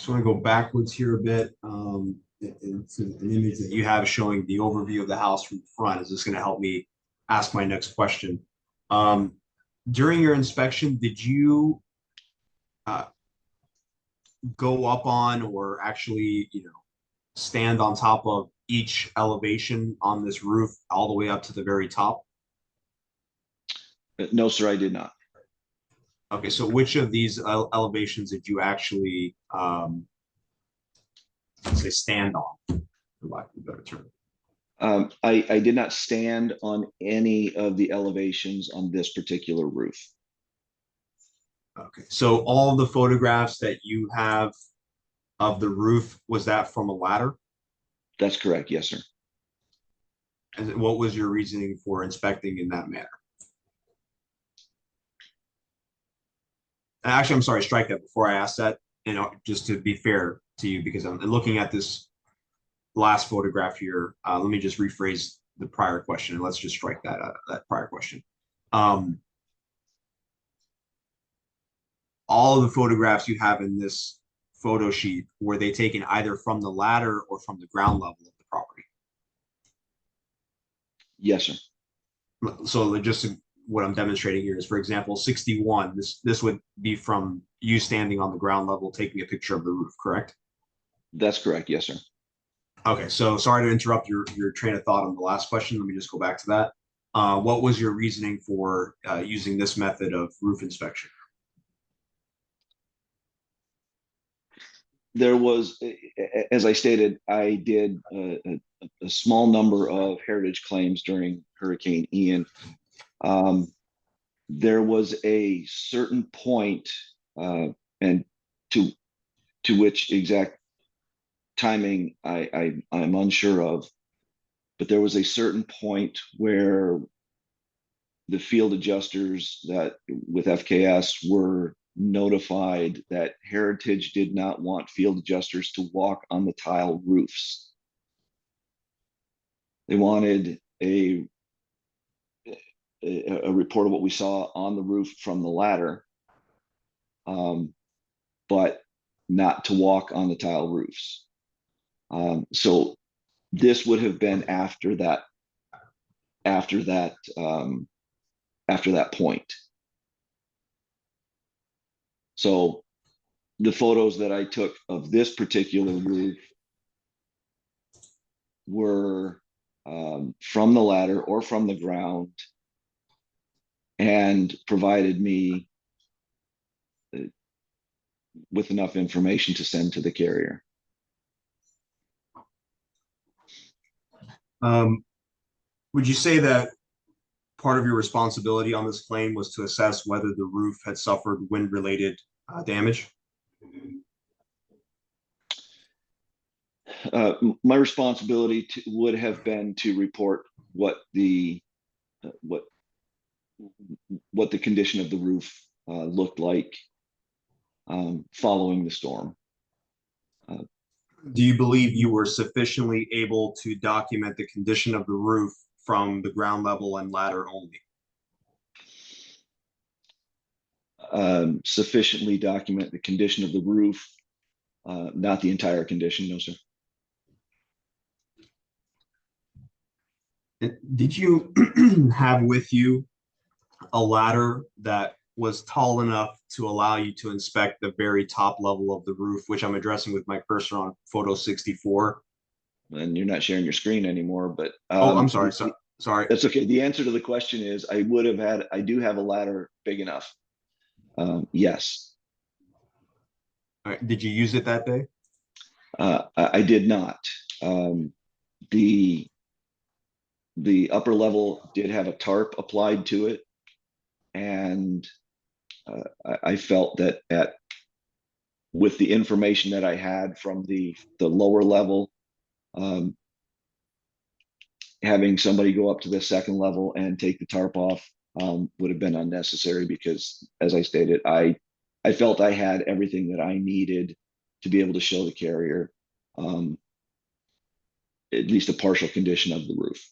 just want to go backwards here a bit. Into an image that you have showing the overview of the house from the front. Is this going to help me ask my next question? Um, During your inspection, did you uh, go up on or actually, stand on top of each elevation on this roof all the way up to the very top? No, sir, I did not. Okay, so which of these elevations did you actually say stand on, for lack of a better term? I did not stand on any of the elevations on this particular roof. Okay, so all of the photographs that you have of the roof, was that from a ladder? That's correct. Yes, sir. And what was your reasoning for inspecting in that manner? And actually, I'm sorry, strike that before I ask that, just to be fair to you, because I'm looking at this last photograph here. Let me just rephrase the prior question and let's just strike that prior question. All of the photographs you have in this photo sheet, were they taken either from the ladder or from the ground level of the property? Yes, sir. So just what I'm demonstrating here is, for example, 61. This would be from you standing on the ground level taking a picture of the roof, correct? That's correct. Yes, sir. Okay, so sorry to interrupt your train of thought on the last question. Let me just go back to that. What was your reasoning for using this method of roof inspection? There was, as I stated, I did a small number of heritage claims during Hurricane Ian. There was a certain point, and to which exact timing I'm unsure of, but there was a certain point where the field adjusters that with FKS were notified that Heritage did not want field adjusters to walk on the tile roofs. They wanted a report of what we saw on the roof from the ladder, but not to walk on the tile roofs. So this would have been after that point. So the photos that I took of this particular roof were from the ladder or from the ground, and provided me with enough information to send to the carrier. Would you say that part of your responsibility on this claim was to assess whether the roof had suffered wind-related damage? My responsibility would have been to report what the condition of the roof looked like following the storm. Do you believe you were sufficiently able to document the condition of the roof from the ground level and ladder only? Sufficiently document the condition of the roof, not the entire condition, no, sir. Did you have with you a ladder that was tall enough to allow you to inspect the very top level of the roof, which I'm addressing with my cursor on photo 64? And you're not sharing your screen anymore, but Oh, I'm sorry. Sorry. That's okay. The answer to the question is I do have a ladder big enough. Yes. All right. Did you use it that day? I did not. The upper level did have a tarp applied to it, and I felt that with the information that I had from the lower level, having somebody go up to the second level and take the tarp off would have been unnecessary, because, as I stated, I felt I had everything that I needed to be able to show the carrier at least a partial condition of the roof.